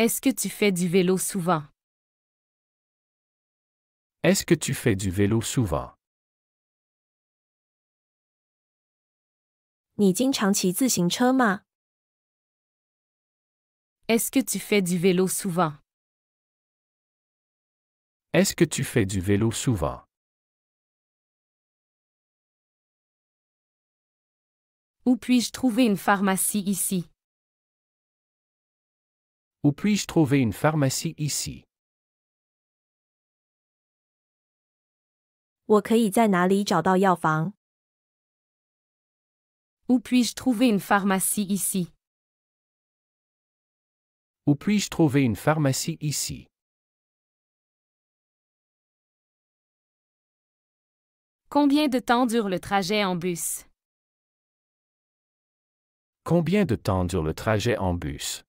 Est-ce que tu fais du vélo souvent? Est-ce que tu fais du vélo souvent? 你经常骑自行车吗？ Est-ce que tu fais du vélo souvent? Est-ce que tu fais du vélo souvent? Où puis-je trouver une pharmacie ici? Où puis-je trouver une pharmacie ici? 我可以在哪里找到药房？ Où puis-je trouver une pharmacie ici? Où puis-je trouver une pharmacie ici? Combien de temps dure le trajet en bus? Combien de temps dure le trajet en bus?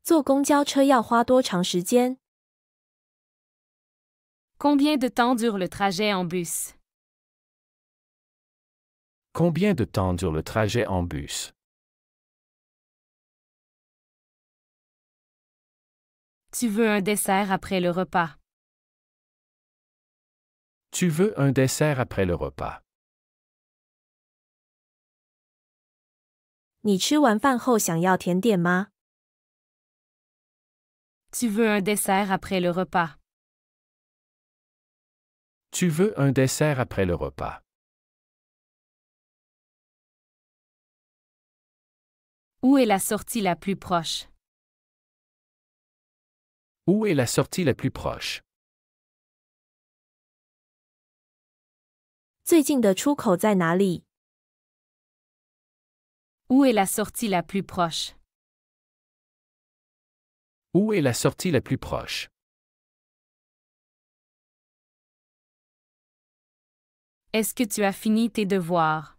坐公交车要花多长时间？ Combien de temps dure le trajet en bus? Combien de temps dure le trajet en bus? Tu veux un dessert après le repas? Tu veux un dessert après le repas? 你吃完饭后想要甜点吗？ Tu veux un dessert après le repas? Tu veux un dessert après le repas? Où est la sortie la plus proche? Où est la sortie la plus proche? 最近的出口在哪里？ Où est la sortie la plus proche? Où est la sortie la plus proche? Est-ce que tu as fini tes devoirs?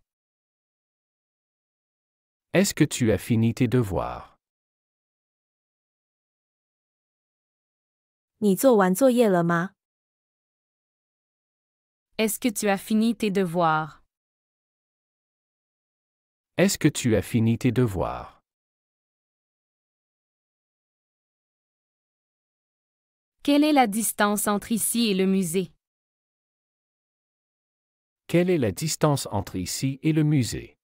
Est-ce que tu as fini tes devoirs? 你做完作业了吗？ Est-ce que tu as fini tes devoirs? Est-ce que tu as fini tes devoirs? Quelle est la distance entre ici et le musée? Quelle est la distance entre ici et le musée?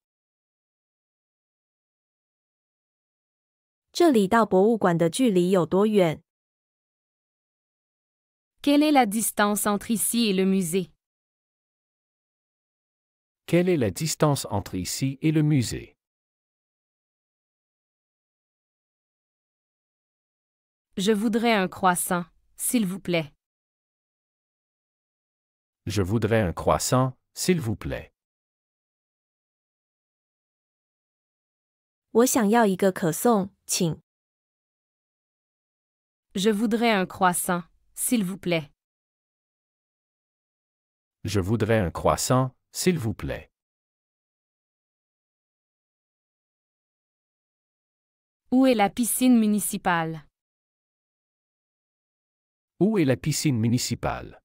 这里到博物馆的距离有多远？ Quelle est la distance entre ici et le musée? Quelle est la distance entre ici et le musée? Je voudrais un croissant, s'il vous plaît. Je voudrais un croissant, s'il vous plaît. 我想要一个可颂，请。 Je voudrais un croissant, s'il vous plaît. Je voudrais un croissant, s'il vous plaît. Où est la piscine municipale? Où est la piscine municipale?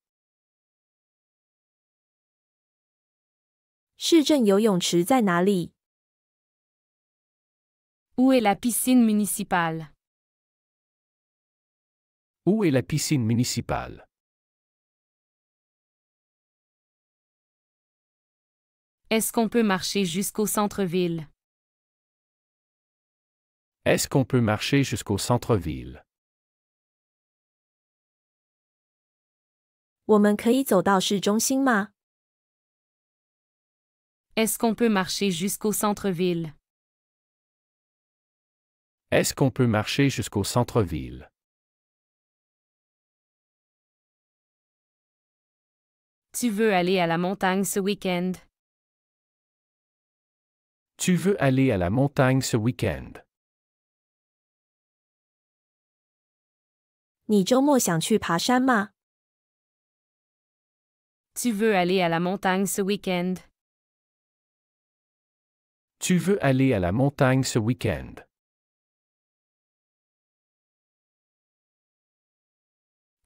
市政游泳池在哪里？ Où est la piscine municipale? Où est la piscine municipale? Est-ce qu'on peut marcher jusqu'au centre-ville? Est-ce qu'on peut marcher jusqu'au centre-ville? 我们可以走到市中心吗？ Est-ce qu'on peut marcher jusqu'au centre-ville? Est-ce qu'on peut marcher jusqu'au centre-ville? Tu veux aller à la montagne ce week-end? Tu veux aller à la montagne ce week-end? 你周末想去爬山吗？ Tu veux aller à la montagne ce week-end? Tu veux aller à la montagne ce week-end?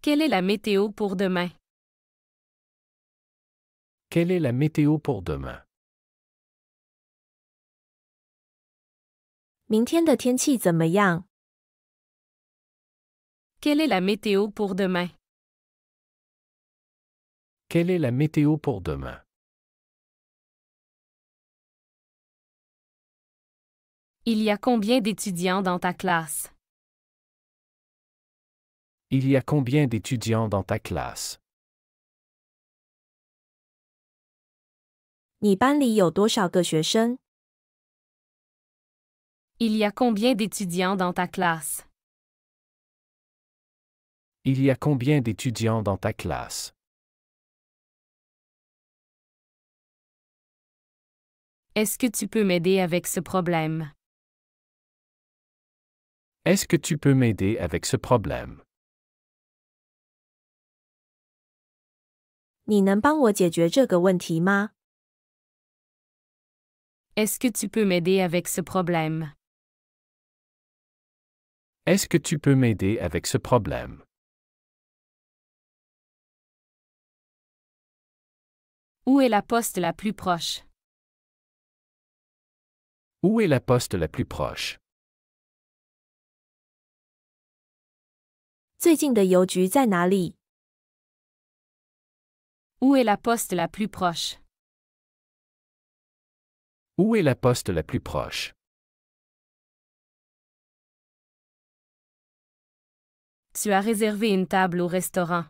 Quelle est la météo pour demain? Quelle est la météo pour demain? 明天的天气怎么样？ Quelle est la météo pour demain? Quelle est la météo pour demain? Il y a combien d'étudiants dans ta classe? Il y a combien d'étudiants dans ta classe? 你班里有多少个学生？ Il y a combien d'étudiants dans ta classe? Il y a combien d'étudiants dans ta classe? Est-ce que tu peux m'aider avec ce problème? Est-ce que tu peux m'aider avec ce problème? 你能帮我解决这个问题吗？ Est-ce que tu peux m'aider avec ce problème? Est-ce que tu peux m'aider avec ce problème? Où est la poste la plus proche? Où est la poste la plus proche? 最近的邮局在哪里？ Où est la poste la plus proche? Où est la poste la plus proche? Tu as réservé une table au restaurant.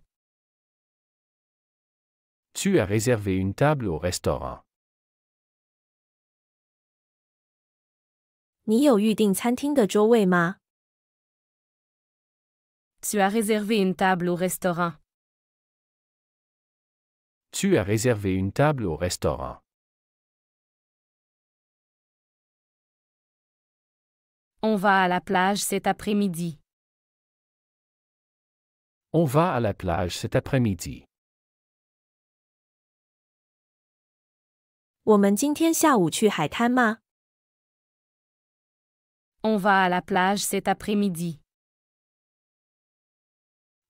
Tu as réservé une table au restaurant. 你有预订餐厅的桌位吗？ Tu as réservé une table au restaurant. Tu as réservé une table au restaurant. On va à la plage cet après-midi. On va à la plage cet après-midi. 我们今天下午去海滩吗？ On va à la plage cet après-midi.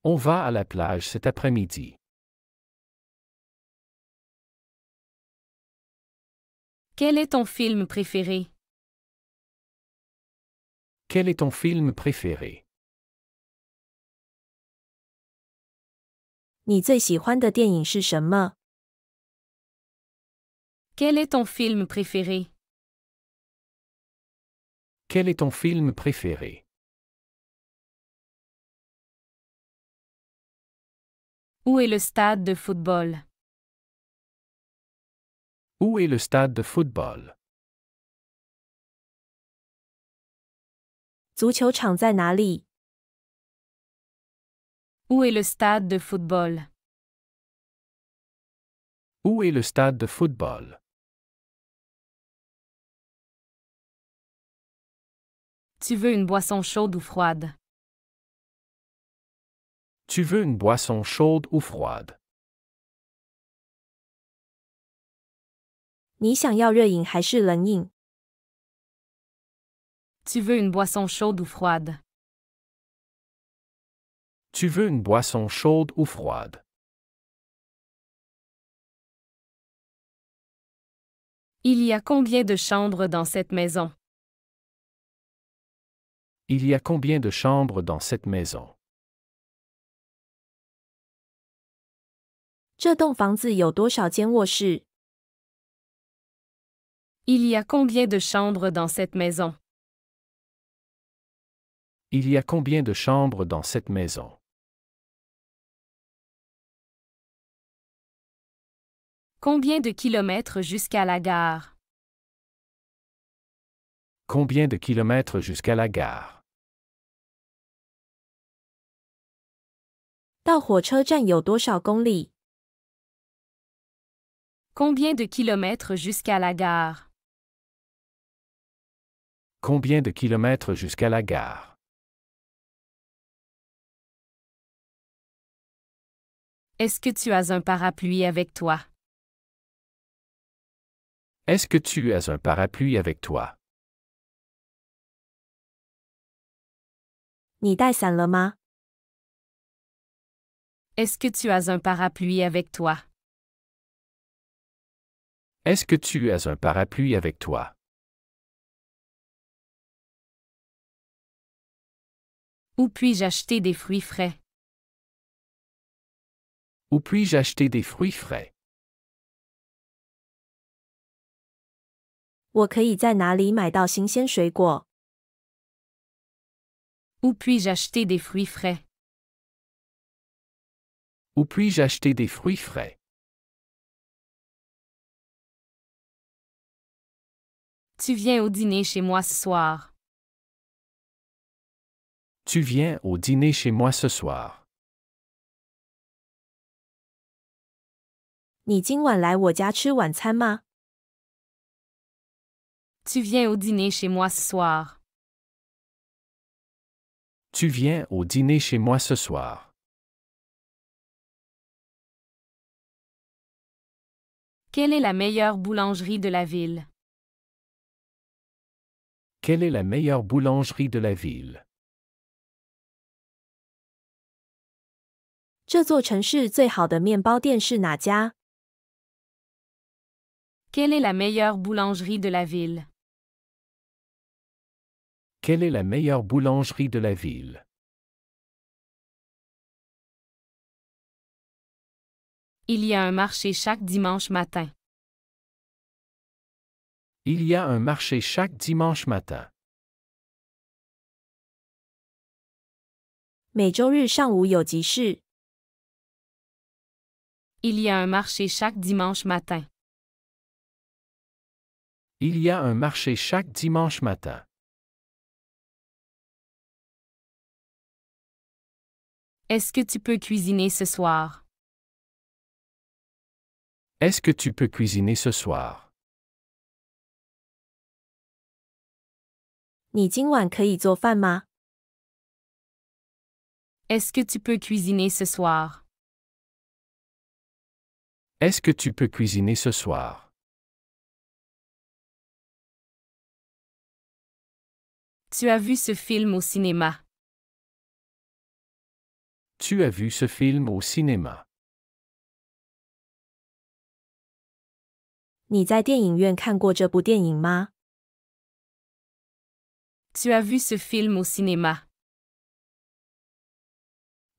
On va à la plage cet après-midi. Quel est ton film préféré? Quel est ton film préféré? 你最喜欢的电影是什么？ Quel est ton film préféré? Quel est ton film préféré? Où est le stade de football? Où est le stade de football? 足球场在哪里？ Où est le stade de football? Où est le stade de football? Tu veux une boisson chaude ou froide? Tu veux une boisson chaude ou froide? 你想要热饮还是冷饮？ Tu veux une boisson chaude ou froide? Tu veux une boisson chaude ou froide? Il y a combien de chambres dans cette maison? Il y a combien de chambres dans cette maison? 这栋房子有多少间卧室？ Il y a combien de chambres dans cette maison? Il y a combien de chambres dans cette maison? Combien de kilomètres jusqu'à la gare? Combien de kilomètres jusqu'à la gare? 到火车站有多少公里？ Combien de kilomètres jusqu'à la gare? Combien de kilomètres jusqu'à la gare? Est-ce que tu as un parapluie avec toi? Est-ce que tu as un parapluie avec toi? 你带伞了吗？ Est-ce que tu as un parapluie avec toi? Est-ce que tu as un parapluie avec toi? Où puis-je acheter des fruits frais? Où puis-je acheter des fruits frais? 我可以在哪里买到新鲜水果？ Où puis-je acheter des fruits frais? Où puis-je acheter des fruits frais? Tu viens au dîner chez moi ce soir. Tu viens au dîner chez moi ce soir. 你今晚来我家吃晚餐吗？ Tu viens au dîner chez moi ce soir. Tu viens au dîner chez moi ce soir. Quelle est la meilleure boulangerie de la ville? Quelle est la meilleure boulangerie de la ville? 这座城市最好的面包店是哪家？ Quelle est la meilleure boulangerie de la ville? Quelle est la meilleure boulangerie de la ville? Il y a un marché chaque dimanche matin. Il y a un marché chaque dimanche matin. 每周日上午有集市。 Il y a un marché chaque dimanche matin. Il y a un marché chaque dimanche matin. Est-ce que tu peux cuisiner ce soir? Est-ce que tu peux cuisiner ce soir? 你今晚可以做饭吗？ Est-ce que tu peux cuisiner ce soir? Est-ce que tu peux cuisiner ce soir? Tu as vu ce film au cinéma. Tu as vu ce film au cinéma. 你在电影院看过这部电影吗？ Tu as vu ce film au cinéma.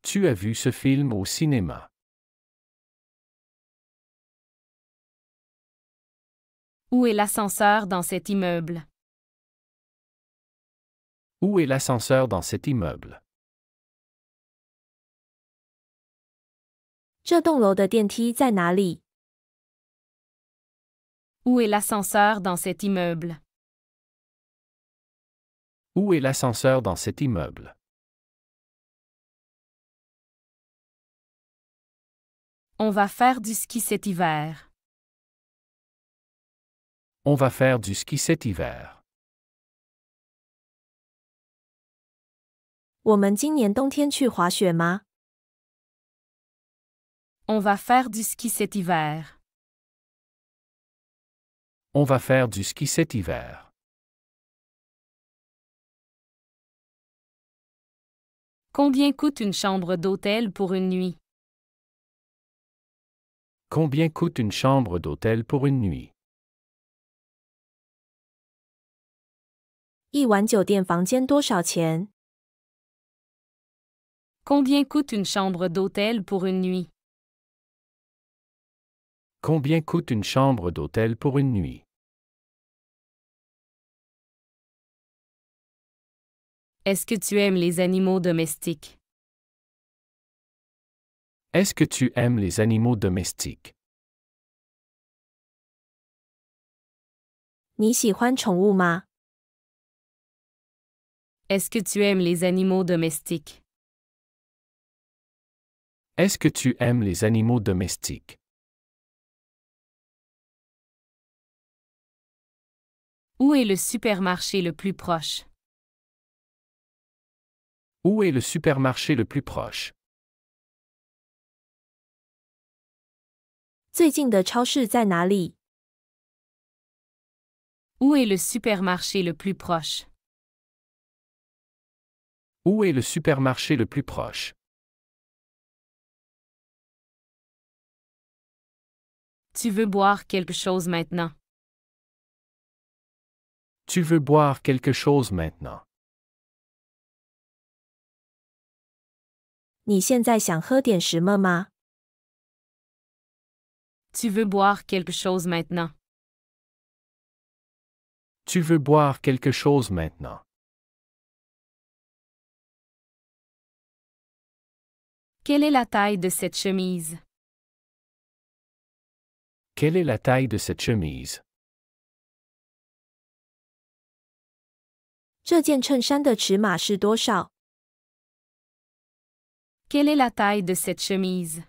Tu as vu ce film au cinéma. Où est l'ascenseur dans cet immeuble? Où est l'ascenseur dans cet immeuble? 这栋楼的电梯在哪里？ Où est l'ascenseur dans cet immeuble? Où est l'ascenseur dans cet immeuble? On va faire du ski cet hiver. On va faire du ski cet hiver. 我们今年冬天去滑雪吗？ On va faire du ski cet hiver. On va faire du ski cet hiver. Combien coûte une chambre d'hôtel pour une nuit? Combien coûte une chambre d'hôtel pour une nuit? 一晚酒店房间多少钱？ Combien coûte une chambre d'hôtel pour une nuit? Combien coûte une chambre d'hôtel pour une nuit? Est-ce que tu aimes les animaux domestiques? Est-ce que tu aimes les animaux domestiques? 你喜欢宠物吗？ Est-ce que tu aimes les animaux domestiques? Est-ce que tu aimes les animaux domestiques? Où est le supermarché le plus proche? Où est le supermarché le plus proche? 最近的超市在哪里？ Où est le supermarché le plus proche? Où est le supermarché le plus proche? Tu veux boire quelque chose maintenant? Tu veux boire quelque chose maintenant? 你现在想喝点什么吗？ Tu veux boire quelque chose maintenant? Tu veux boire quelque chose maintenant? Quelle est la taille de cette chemise? Quelle est la taille de cette chemise? 这件衬衫的尺码是多少？ Quelle est la taille de cette chemise?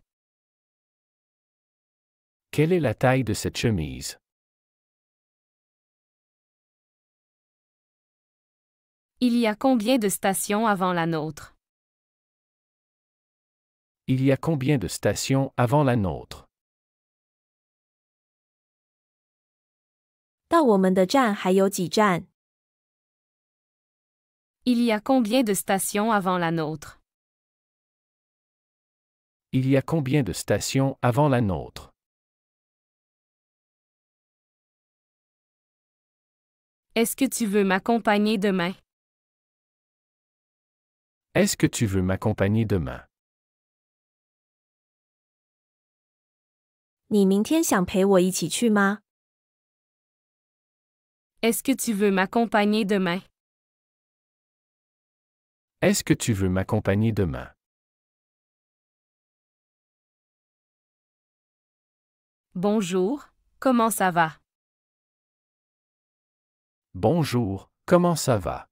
Quelle est la taille de cette chemise? Il y a combien de stations avant la nôtre? Il y a combien de stations avant la nôtre? 到我们的站还有几站？ Il y a combien de stations avant la nôtre? Il y a combien de stations avant la nôtre? Est-ce que tu veux m'accompagner demain? Est-ce que tu veux m'accompagner demain? 你明天想陪我一起去吗？ Est-ce que tu veux m'accompagner demain? Est-ce que tu veux m'accompagner demain? Bonjour, comment ça va? Bonjour, comment ça va?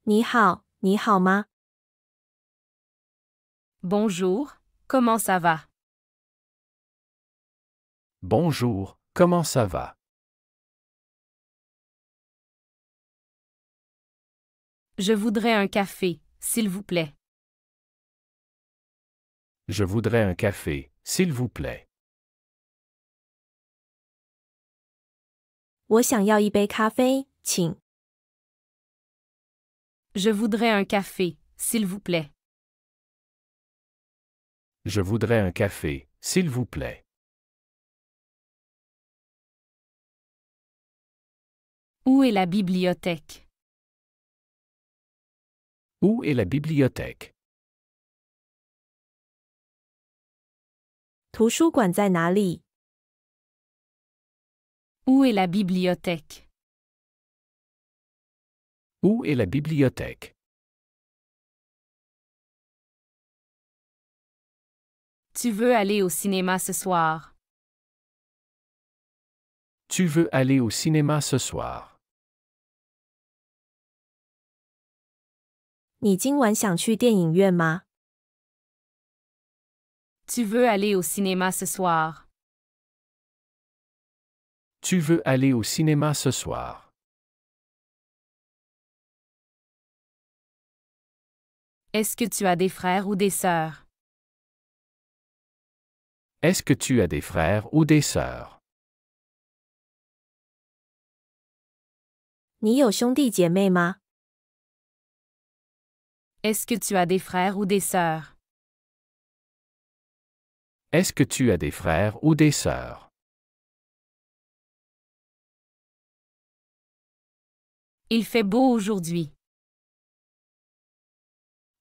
你好，你好吗？ Bonjour, comment ça va? Bonjour, comment ça va? Je voudrais un café, s'il vous plaît. Je voudrais un café, s'il vous plaît. 我想要一杯咖啡，请。 Je voudrais un café, s'il vous plaît. Je voudrais un café, s'il vous plaît. Où est la bibliothèque? Où est la bibliothèque? 图书馆在哪里？ Où est la bibliothèque? Où est la bibliothèque? Tu veux aller au cinéma ce soir? Tu veux aller au cinéma ce soir? 你今晚想去电影院吗？ Tu veux aller au cinéma ce soir? Tu veux aller au cinéma ce soir? Est-ce que tu as des frères ou des sœurs? Est-ce que tu as des frères ou des sœurs? 你有兄弟姐妹吗？ Est-ce que tu as des frères ou des sœurs? Est-ce que tu as des frères ou des sœurs? Il fait beau aujourd'hui.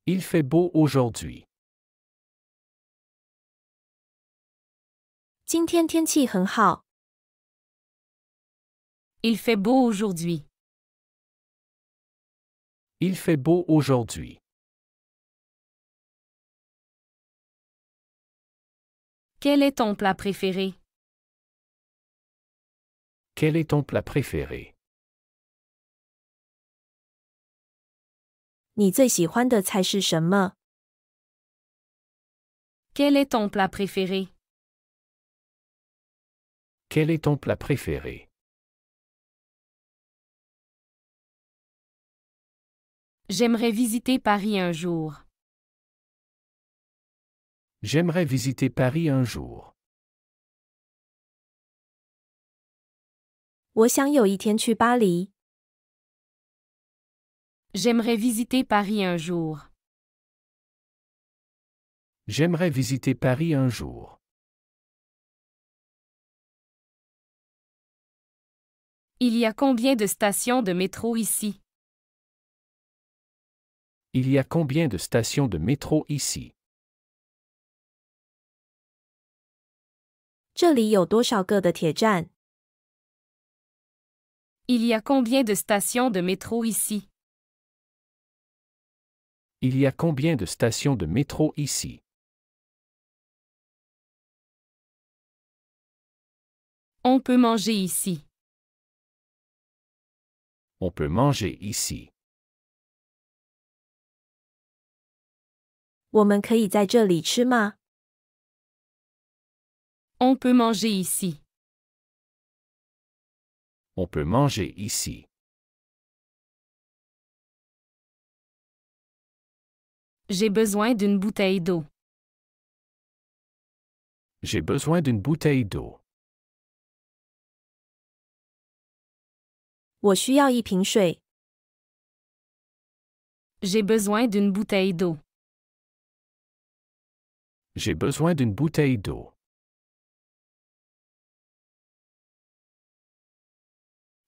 Il fait beau aujourd'hui. 今天天气很好。 Il fait beau aujourd'hui. Il fait beau aujourd'hui. Quel est ton plat préféré? Quel est ton plat préféré? 你最喜欢的菜是什么？ Quel est ton plat préféré? Quel est ton plat préféré? J'aimerais visiter Paris un jour. J'aimerais visiter Paris un jour. 我想有一天去巴黎。 J'aimerais visiter Paris un jour. J'aimerais visiter Paris un jour. Il y a combien de stations de métro ici? Il y a combien de stations de métro ici? 这里有多少个的铁站？ Il y a combien de stations de métro ici? Il y a combien de stations de métro ici? On peut manger ici. On peut manger ici. 我们可以在这里吃吗？ On peut manger ici. On peut manger ici. J'ai besoin d'une bouteille d'eau. J'ai besoin d'une bouteille d'eau. 我需要一瓶水。 J'ai besoin d'une bouteille d'eau. J'ai besoin d'une bouteille d'eau.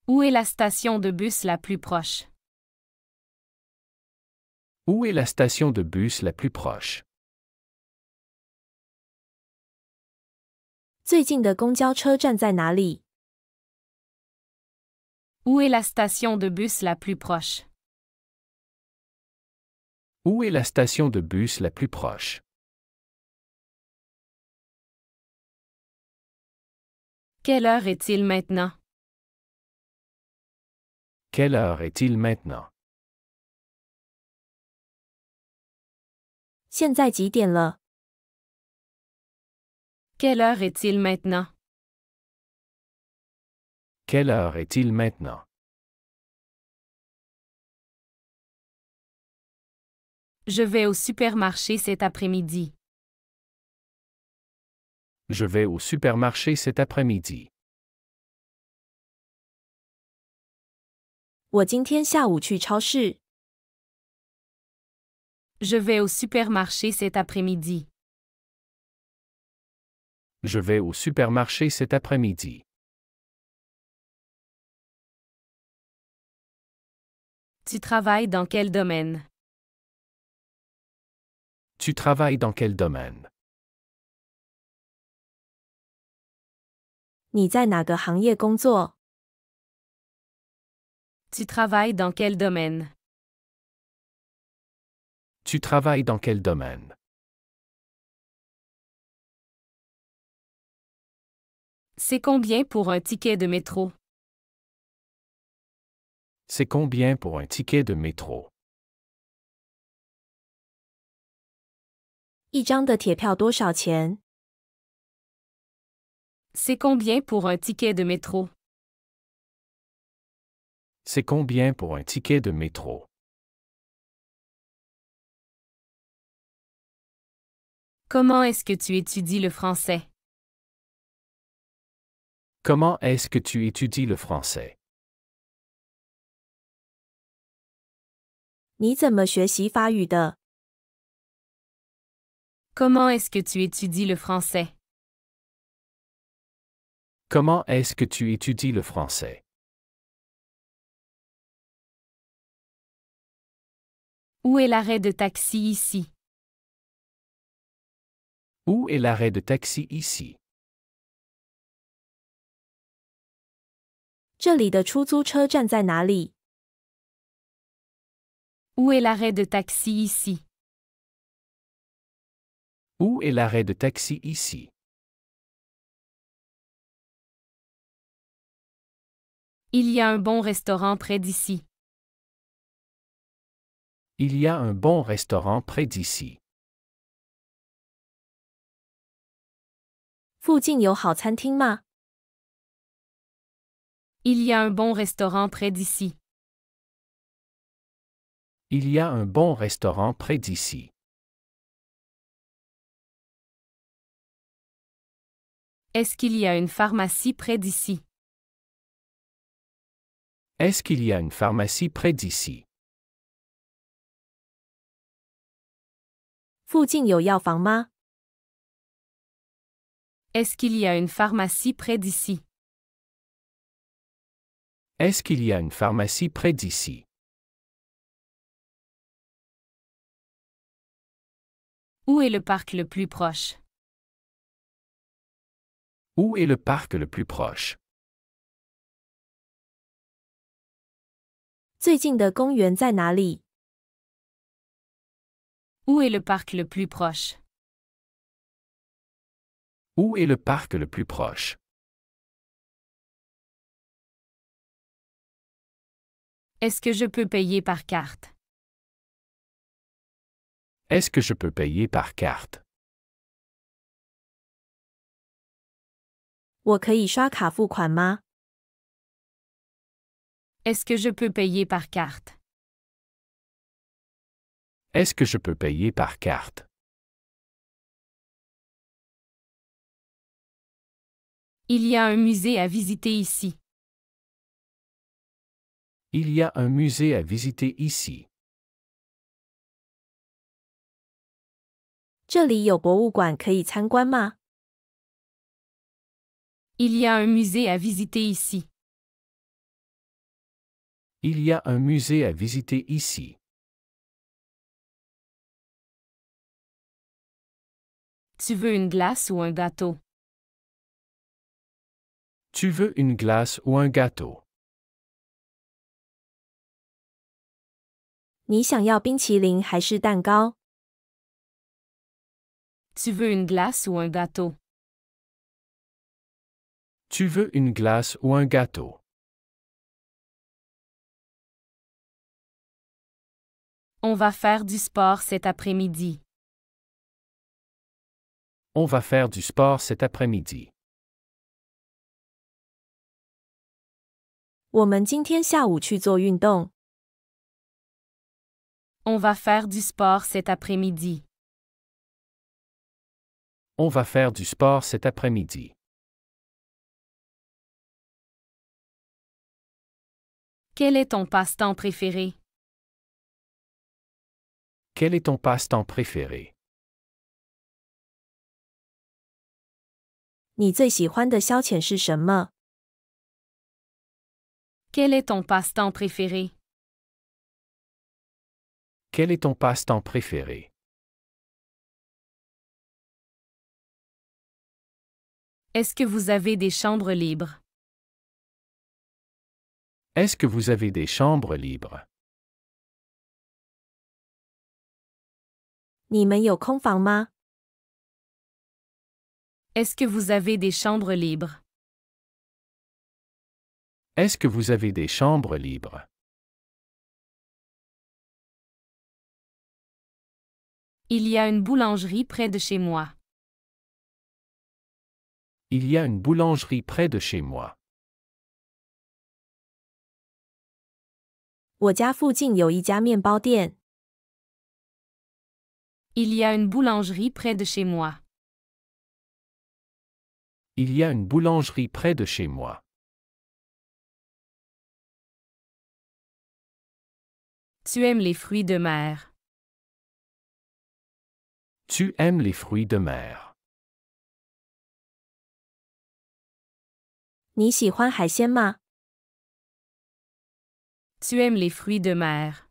Où est la station de bus la plus proche? Où est la station de bus la plus proche? 最近的公交车站在哪里？ Où est la station de bus la plus proche? Où est la station de bus la plus proche? Quelle heure est-il maintenant? Quelle heure est-il maintenant? 现在几点了？ Quelle heure est-il maintenant? Quelle heure est-il maintenant? Je vais au supermarché cet après-midi. Je vais au supermarché cet après-midi. 我今天下午去超市。 Je vais au supermarché cet après-midi. Je vais au supermarché cet après-midi. Tu travailles dans quel domaine? Tu travailles dans quel domaine? 你在哪个行业工作？ Tu travailles dans quel domaine? Tu travailles dans quel domaine? C'est combien pour un ticket de métro? C'est combien pour un ticket de métro? 一张的铁票多少钱？ C'est combien pour un ticket de métro? C'est combien pour un ticket de métro? Comment est-ce que tu étudies le français? Comment est-ce que tu étudies le français? 你怎么学习法语的？ Comment est-ce que tu étudies le français? Comment est-ce que tu étudies le français? Où est l'arrêt de taxi ici? Où est l'arrêt de taxi ici? 这里的出租车站在哪里？ Où est l'arrêt de taxi ici? Où est l'arrêt de taxi ici? Il y a un bon restaurant près d'ici. Il y a un bon restaurant près d'ici. 附近有好餐厅吗？ Il y a un bon restaurant près d'ici. Il y a un bon restaurant près d'ici. Est-ce qu'il y a une pharmacie près d'ici? Est-ce qu'il y a une pharmacie près d'ici? 附近有药房吗？ Est-ce qu'il y a une pharmacie près d'ici? Est-ce qu'il y a une pharmacie près d'ici? Où est le parc le plus proche? Où est le parc le plus proche? 最近的公园在哪里？ Où est le parc le plus proche? Où est le parc le plus proche? Est-ce que je peux payer par carte? Est-ce que je peux payer par carte? 我可以刷卡付款吗？ Est-ce que je peux payer par carte? Est-ce que je peux payer par carte? Il y a un musée à visiter ici. Il y a un musée à visiter ici. 这里有博物馆可以参观吗？ Il y a un musée à visiter ici. Il y a un musée à visiter ici. Tu veux une glace ou un gâteau? Tu veux une glace ou un gâteau? 你想要冰淇淋还是蛋糕？ Tu veux une glace ou un gâteau? Tu veux une glace ou un gâteau? On va faire du sport cet après-midi. On va faire du sport cet après-midi. 我们今天下午去做运动。 On va faire du sport cet après-midi. On va faire du sport cet après-midi. Quel est ton passe-temps préféré? Quel est ton passe-temps préféré? 你最喜欢的消遣是什么？ Quel est ton passe-temps préféré? Quel est ton passe-temps préféré? Est-ce que vous avez des chambres libres? Est-ce que vous avez des chambres libres? 你们有空房吗？ Est-ce que vous avez des chambres libres? Est-ce que vous avez des chambres libres? Il y a une boulangerie près de chez moi. Il y a une boulangerie près de chez moi. 我家附近有一家面包店。 Il y a une boulangerie près de chez moi. Il y a une boulangerie près de chez moi. Tu aimes les fruits de mer. Tu aimes les fruits de mer. 你喜欢海鲜吗？ Tu aimes les fruits de mer.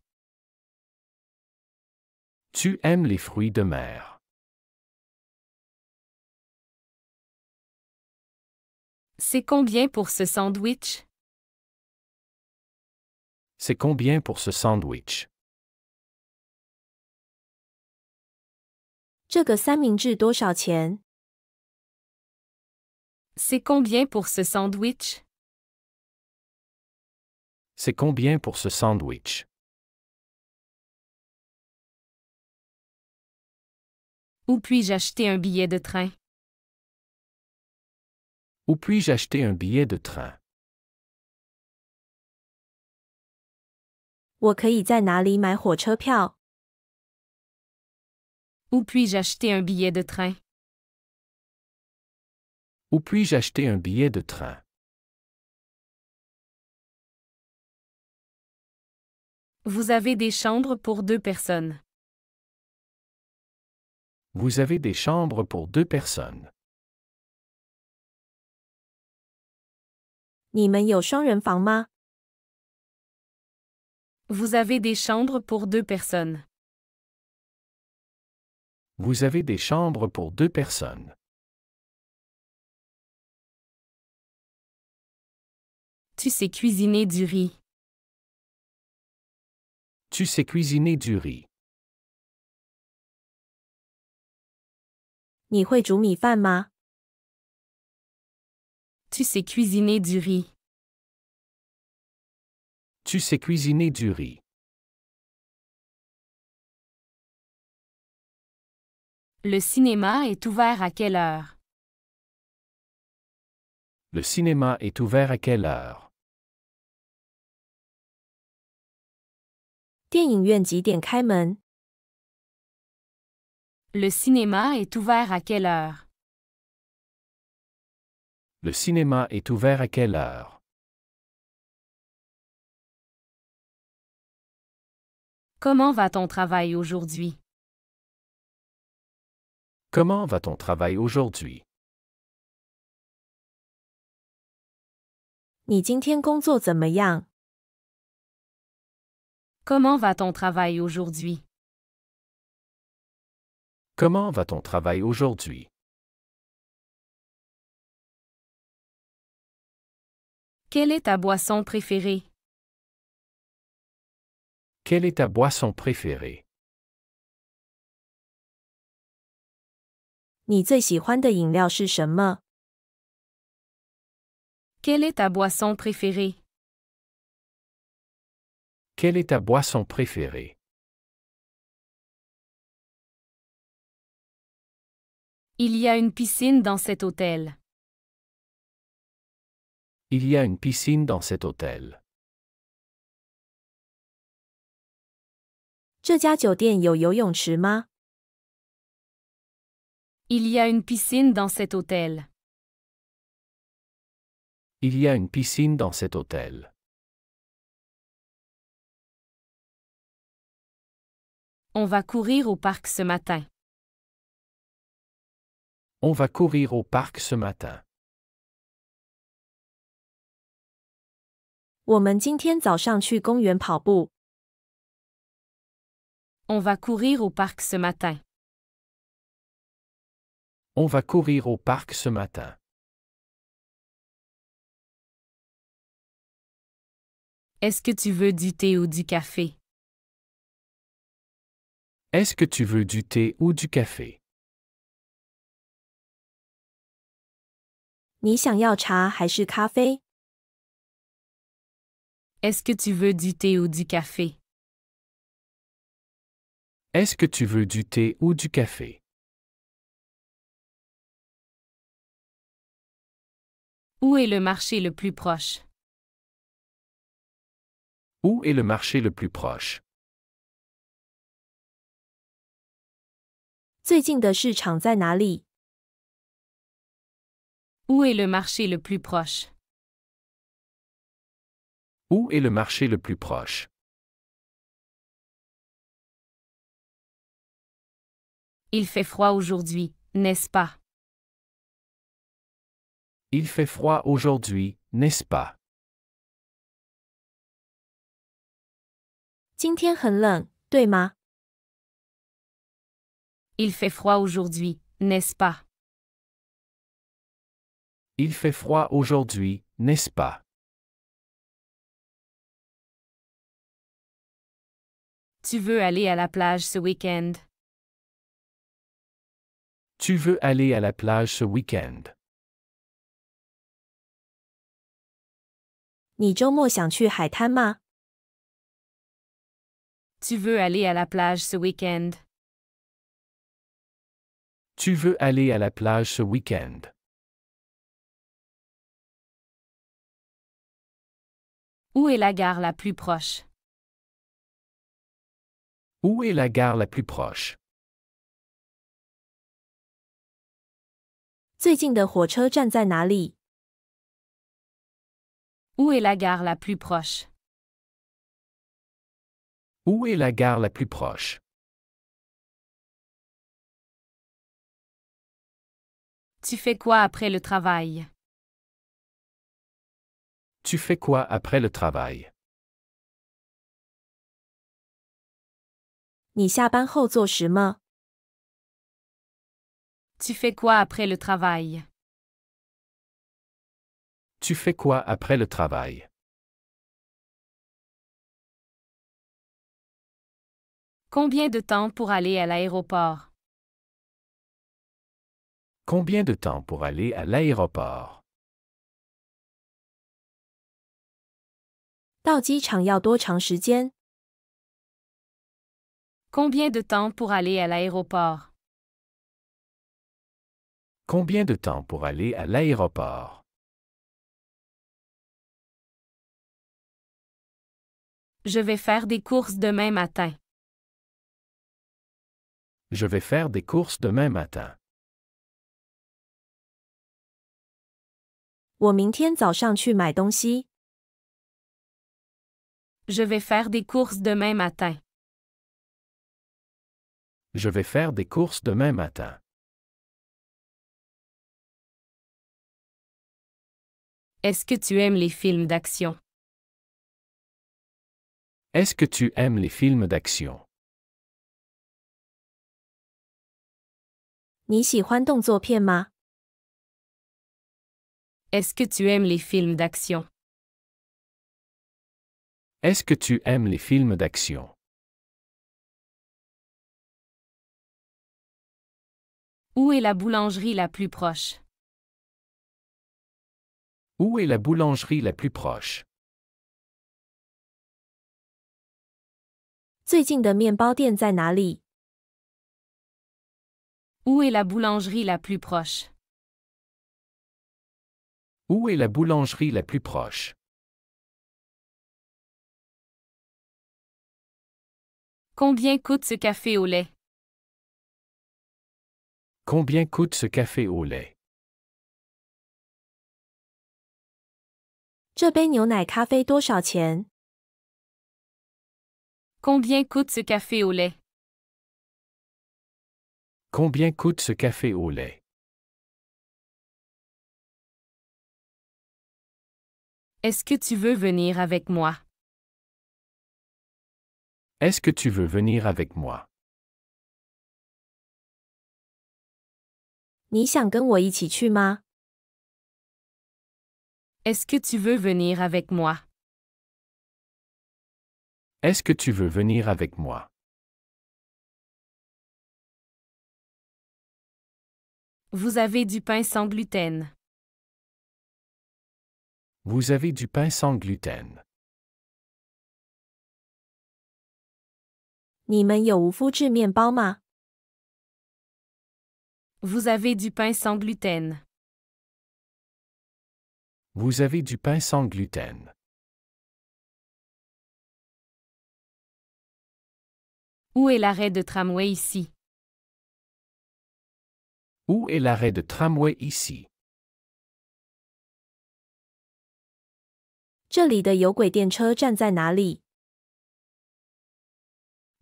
Tu aimes les fruits de mer. C'est combien pour ce sandwich? C'est combien pour ce sandwich? 这个三明治多少钱？ C'est combien pour ce sandwich? C'est combien pour ce sandwich? Où puis-je acheter un billet de train? Où puis-je acheter un billet de train? 我可以在哪里买火车票？ Où puis-je acheter un billet de train? Où puis-je acheter un billet de train? Vous avez des chambres pour 2 personnes. Vous avez des chambres pour 2 personnes. 你们有双人房吗？ Vous avez des chambres pour 2 personnes. Vous avez des chambres pour 2 personnes. Tu sais cuisiner du riz. Tu sais cuisiner du riz. 你会煮米饭吗？ Tu sais cuisiner du riz. Tu sais cuisiner du riz. Le cinéma est ouvert à quelle heure? Le cinéma est ouvert à quelle heure? 电影院几点开门？ Le cinéma est ouvert à quelle heure? Le cinéma est ouvert à quelle heure? Comment va ton travail aujourd'hui? Comment va ton travail aujourd'hui? 你今天工作怎么样？ Comment va ton travail aujourd'hui? Comment va ton travail aujourd'hui? Quelle est ta boisson préférée? Quelle est ta boisson préférée? 你最喜欢的饮料是什么？ Quelle est ta boisson préférée? Quelle est ta boisson préférée? Il y a une piscine dans cet hôtel. Il y a une piscine dans cet hôtel. 这家酒店有游泳池吗？ Il y a une piscine dans cet hôtel. Il y a une piscine dans cet hôtel. On va courir au parc ce matin. On va courir au parc ce matin. 我们今天早上去公园跑步。 On va courir au parc ce matin. On va courir au parc ce matin. Est-ce que tu veux du thé ou du café? Est-ce que tu veux du thé ou du café? 你想要茶还是咖啡？ Est-ce que tu veux du thé ou du café? Est-ce que tu veux du thé ou du café? Où est le marché le plus proche? Où est le marché le plus proche? 最近的市场在哪里？ Où est le marché le plus proche? Où est le marché le plus proche? Il fait froid aujourd'hui, n'est-ce pas? Il fait froid aujourd'hui, n'est-ce pas? 今天很冷，对吗？ Il fait froid aujourd'hui, n'est-ce pas? Il fait froid aujourd'hui, n'est-ce pas? Tu veux aller à la plage ce week-end? Tu veux aller à la plage ce week-end? 你周末想去海滩吗？ Tu veux aller à la plage ce week-end? Tu veux aller à la plage ce week-end? Où est la gare la plus proche? Où est la gare la plus proche? 最近的火车站在哪里？ Où est la gare la plus proche? Où est la gare la plus proche? Tu fais quoi après le travail? Tu fais quoi après le travail? 你下班后做什么？ Tu fais quoi après le travail? Tu fais quoi après le travail? Combien de temps pour aller à l'aéroport? Combien de temps pour aller à l'aéroport? 到机场要多长时间？ Combien de temps pour aller à l'aéroport? Combien de temps pour aller à l'aéroport? Je vais faire des courses demain matin. Je vais faire des courses demain matin. 我明天早上去买东西。 Je vais faire des courses demain matin. Je vais faire des courses demain matin. Est-ce que tu aimes les films d'action? Est-ce que tu aimes les films d'action? 你喜欢动作片吗？ Est-ce que tu aimes les films d'action? Est-ce que tu aimes les films d'action? Où est la boulangerie la plus proche? Où est la boulangerie la plus proche? 最近的面包店在哪里？ Où est la boulangerie la plus proche? Où est la boulangerie la plus proche? Combien coûte ce café au lait? Combien coûte ce café au lait? 这杯牛奶咖啡多少钱？ Combien coûte ce café au lait? Combien coûte ce café au lait? Est-ce que tu veux venir avec moi? Est-ce que tu veux venir avec moi? 你想跟我一起去吗？ Est-ce que tu veux venir avec moi? Est-ce que tu veux venir avec moi? Vous avez du pain sans gluten. Vous avez du pain sans gluten. 你们有无麸质面包吗？ Vous avez du pain sans gluten. Vous avez du pain sans gluten. Où est l'arrêt de tramway ici? Où est l'arrêt de tramway ici? 这里的有轨电车站在哪里？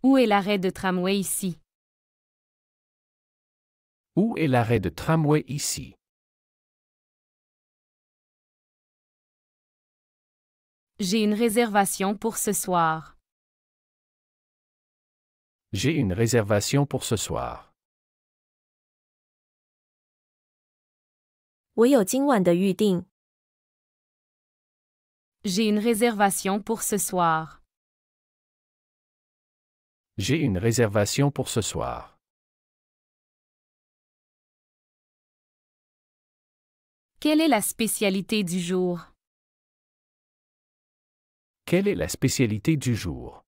Où est l'arrêt de tramway ici? Où est l'arrêt de tramway ici? J'ai une réservation pour ce soir. J'ai une réservation pour ce soir. 我有今晚的预定。 J'ai une réservation pour ce soir. J'ai une réservation pour ce soir. Quelle est la spécialité du jour? Quelle est la spécialité du jour?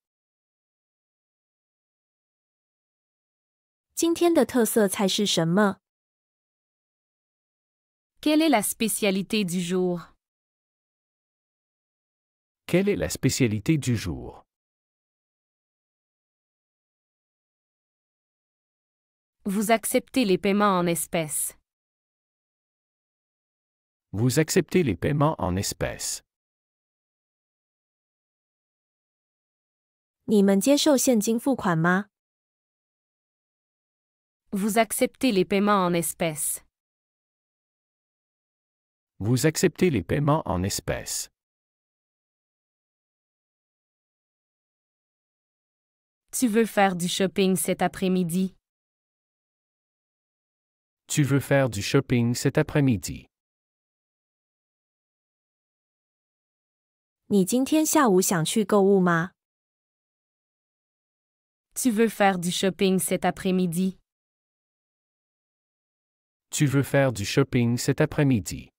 今天的特色菜是什么？ Quelle est la spécialité du jour? Quelle est la spécialité du jour? Vous acceptez les paiements en espèces. Vous acceptez les paiements en espèces. 你们接受现金付款吗？ Vous acceptez les paiements en espèces. Vous acceptez les paiements en espèces. Tu veux faire du shopping cet après-midi? Tu veux faire du shopping cet après-midi? 你今天下午想去购物吗？ Tu veux faire du shopping cet après-midi? Tu veux faire du shopping cet après-midi?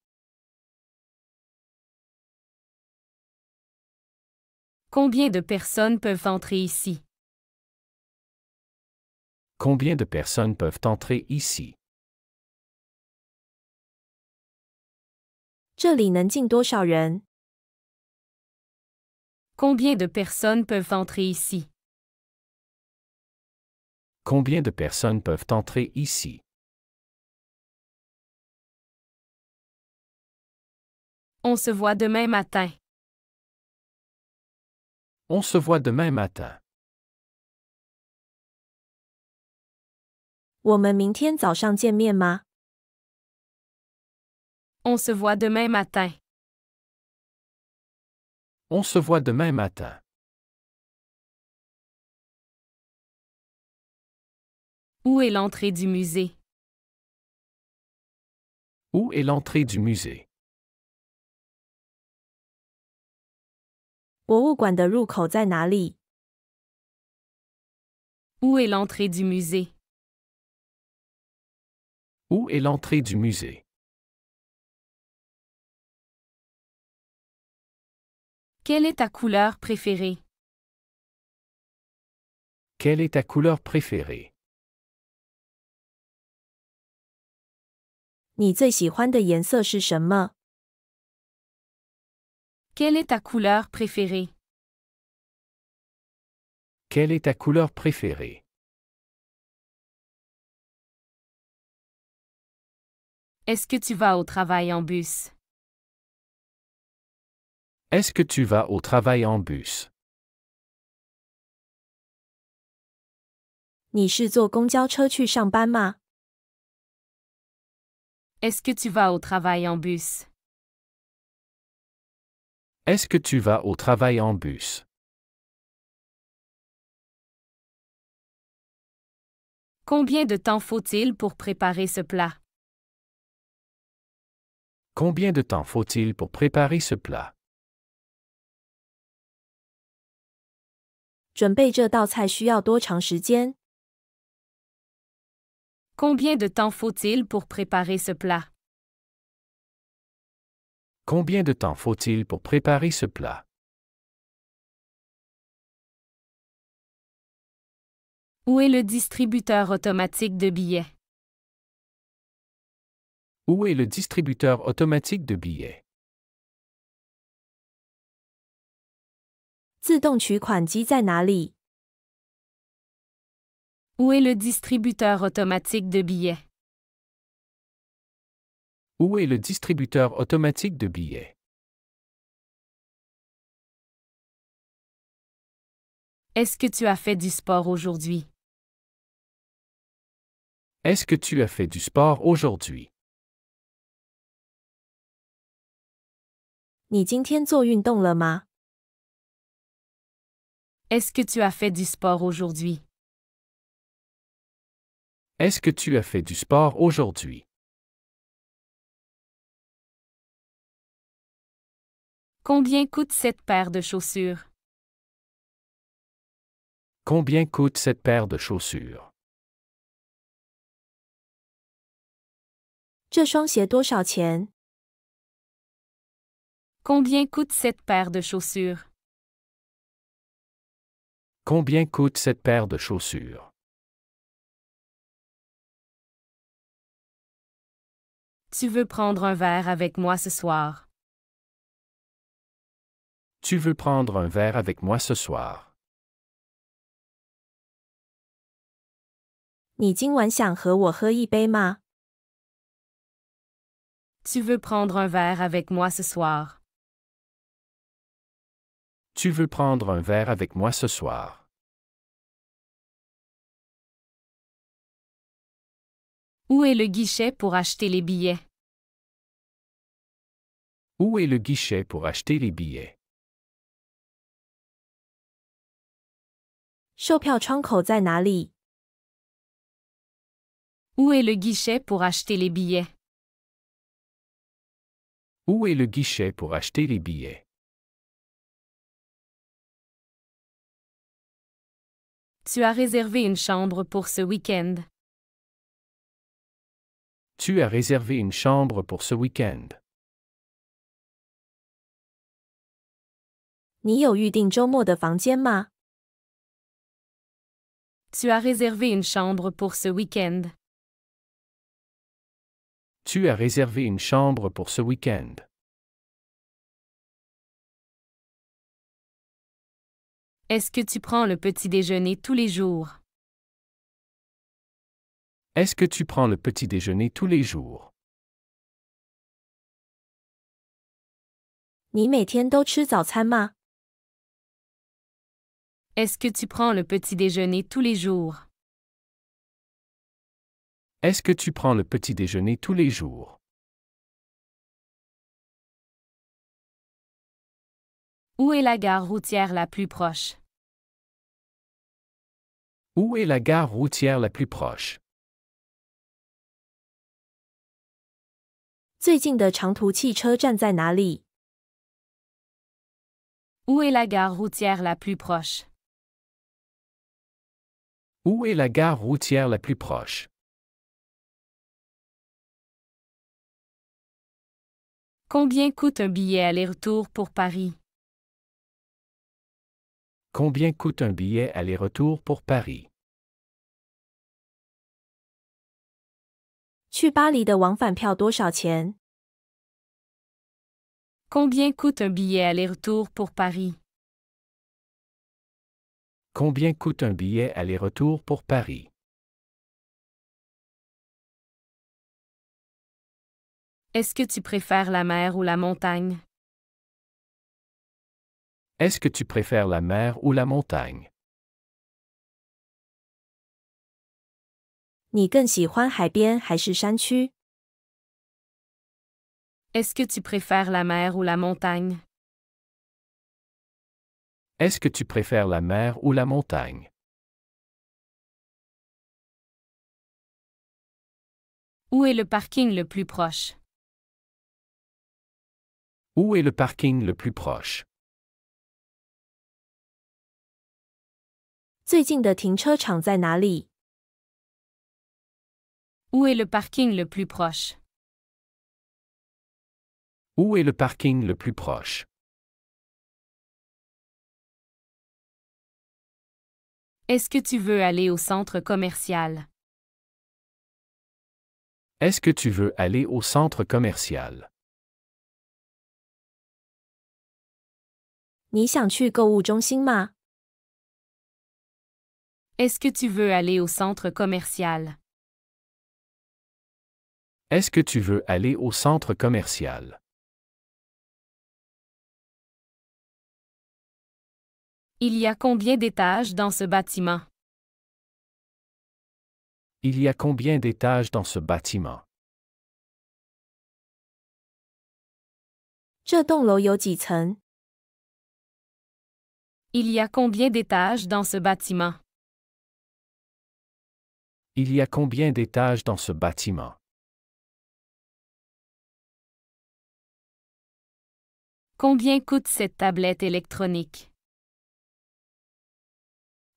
Combien de personnes peuvent entrer ici? Combien de personnes peuvent entrer ici? 这里能进多少人？ Combien de personnes peuvent entrer ici? Combien de personnes peuvent entrer ici? On se voit demain matin. On se voit demain matin. 我们明天早上见面吗？ On se voit demain matin. On se voit demain matin. Où est l'entrée du musée? Où est l'entrée du musée? 博物馆的入口在哪里？ Où est l'entrée du musée? Où est l'entrée du musée? Quelle est ta couleur préférée? Quelle est ta couleur préférée? 你最喜欢的颜色是什么？ Quelle est ta couleur préférée? Quelle est ta couleur préférée? Est-ce que tu vas au travail en bus? Est-ce que tu vas au travail en bus? 你是坐公交车去上班吗？ Est-ce que tu vas au travail en bus? Est-ce que tu vas au travail en bus? Combien de temps faut-il pour préparer ce plat? Combien de temps faut-il pour préparer ce plat? 准备这道菜需要多长时间？ Combien de temps faut-il pour préparer ce plat? Combien de temps faut-il pour préparer ce plat? Où est le distributeur automatique de billets? Où est le distributeur automatique de billets? 自动取款机在哪里？ Où est le distributeur automatique de billets? Où est le distributeur automatique de billets? Est-ce que tu as fait du sport aujourd'hui? Est-ce que tu as fait du sport aujourd'hui? 你今天做运动了吗？ Est-ce que tu as fait du sport aujourd'hui? Est-ce que tu as fait du sport aujourd'hui? Combien coûte cette paire de chaussures? Combien coûte cette paire de chaussures? 这双鞋多少钱？ Combien coûte cette paire de chaussures? Combien coûte cette paire de chaussures? Tu veux prendre un verre avec moi ce soir? Tu veux prendre un verre avec moi ce soir? 你今晚想和我喝一杯吗？ Tu veux prendre un verre avec moi ce soir? Tu veux prendre un verre avec moi ce soir? Où est le guichet pour acheter les billets? Où est le guichet pour acheter les billets? 售票窗口在哪里？ Où est le guichet pour acheter les billets? Où est le guichet pour acheter les billets? Tu as réservé une chambre pour ce week-end. Tu as réservé une chambre pour ce week-end. 你有预定周末的房间吗？ Tu as réservé une chambre pour ce week-end. Tu as réservé une chambre pour ce week-end. Est-ce que tu prends le petit déjeuner tous les jours? Est-ce que tu prends le petit déjeuner tous les jours? 你每天都吃早餐吗？ Est-ce que tu prends le petit déjeuner tous les jours? Est-ce que tu prends le petit déjeuner tous les jours? Où est la gare routière la plus proche? Où est la gare routière la plus proche? 最近的长途汽车站在哪里？ Où est la gare routière la plus proche? Où est la gare routière la plus proche? Combien coûte un billet aller-retour pour Paris? Combien coûte un billet aller-retour pour Paris? 去巴黎的往返票多少钱？ Combien coûte un billet aller-retour pour Paris? Combien coûte un billet aller-retour pour Paris? Est-ce que tu préfères la mer ou la montagne? Est-ce que tu préfères la mer ou la montagne? 你更喜欢海边还是山区？ Est-ce que tu préfères la mer ou la montagne? Est-ce que tu préfères la mer ou la montagne? Où est le parking le plus proche? Où est le parking le plus proche? 最近的停车场在哪里？ Où est le parking le plus proche? Où est le parking le plus proche? Est-ce que tu veux aller au centre commercial? Est-ce que tu veux aller au centre commercial? 你想去购物中心吗？ Est-ce que tu veux aller au centre commercial? Est-ce que tu veux aller au centre commercial? Il y a combien d'étages dans ce bâtiment? Il y a combien d'étages dans ce bâtiment? 这栋楼有几层？ Il y a combien d'étages dans ce bâtiment? Il y a combien d'étages dans ce bâtiment? Combien coûte cette tablette électronique?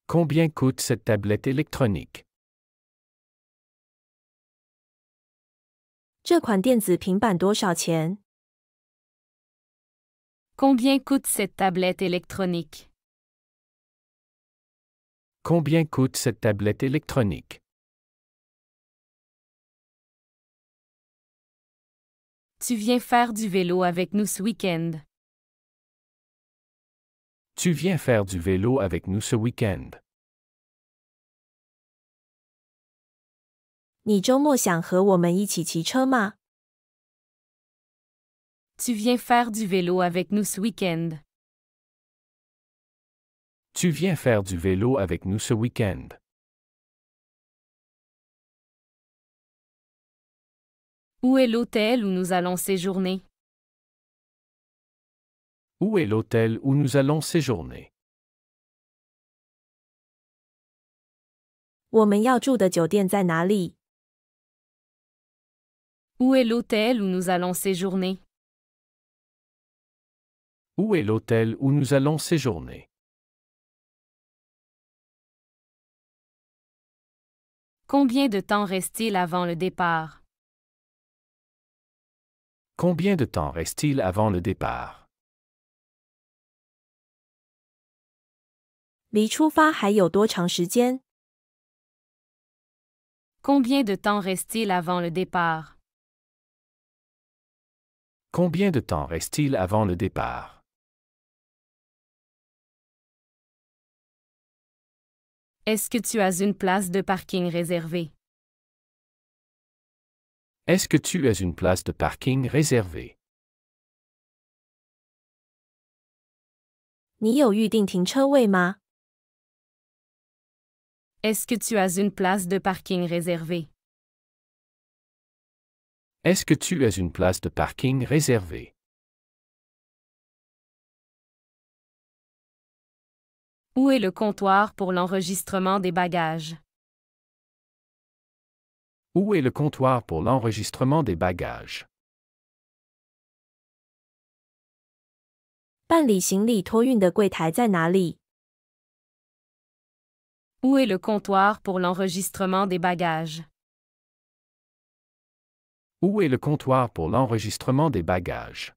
Combien coûte cette tablette électronique? 这款电子平板多少钱？ Combien coûte cette tablette électronique? Combien coûte cette tablette électronique? Tu viens faire du vélo avec nous ce week-end. Tu viens faire du vélo avec nous ce week-end. 你周末想和我们一起骑车吗？ Tu viens faire du vélo avec nous ce week-end. Tu viens faire du vélo avec nous ce week-end. Où est l'hôtel où nous allons séjourner? Où est l'hôtel où nous allons séjourner? 我们要住的酒店在哪里？ Où est l'hôtel où nous allons séjourner? Où est l'hôtel où nous allons séjourner? Combien de temps reste-t-il avant le départ? Combien de temps reste-t-il avant le départ? 离出发还有多长时间？ Combien de temps reste-t-il avant le départ? Combien de temps reste-t-il avant le départ? Est-ce que tu as une place de parking réservée? Est-ce que tu as une place de parking réservée? 你有预定停车位吗？ Est-ce que tu as une place de parking réservée? Est-ce que tu as une place de parking réservée? Où est le comptoir pour l'enregistrement des bagages? Où est le comptoir pour l'enregistrement des bagages? 办理行李托运的柜台在哪里？ Où est le comptoir pour l'enregistrement des bagages? Où est le comptoir pour l'enregistrement des bagages?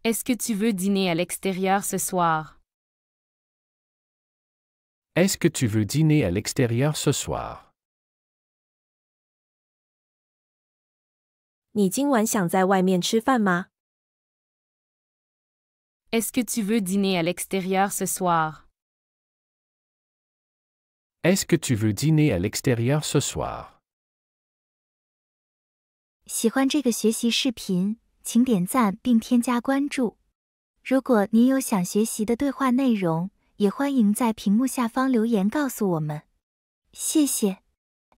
Est-ce que tu veux dîner à l'extérieur ce soir? Est-ce que tu veux dîner à l'extérieur ce soir? 你今晚想在外面吃饭吗？ Est-ce que tu veux dîner à l'extérieur ce soir? Est-ce que tu veux dîner à l'extérieur ce soir? 喜欢这个学习视频，请点赞并添加关注。如果您有想学习的对话内容，也欢迎在屏幕下方留言告诉我们。谢谢。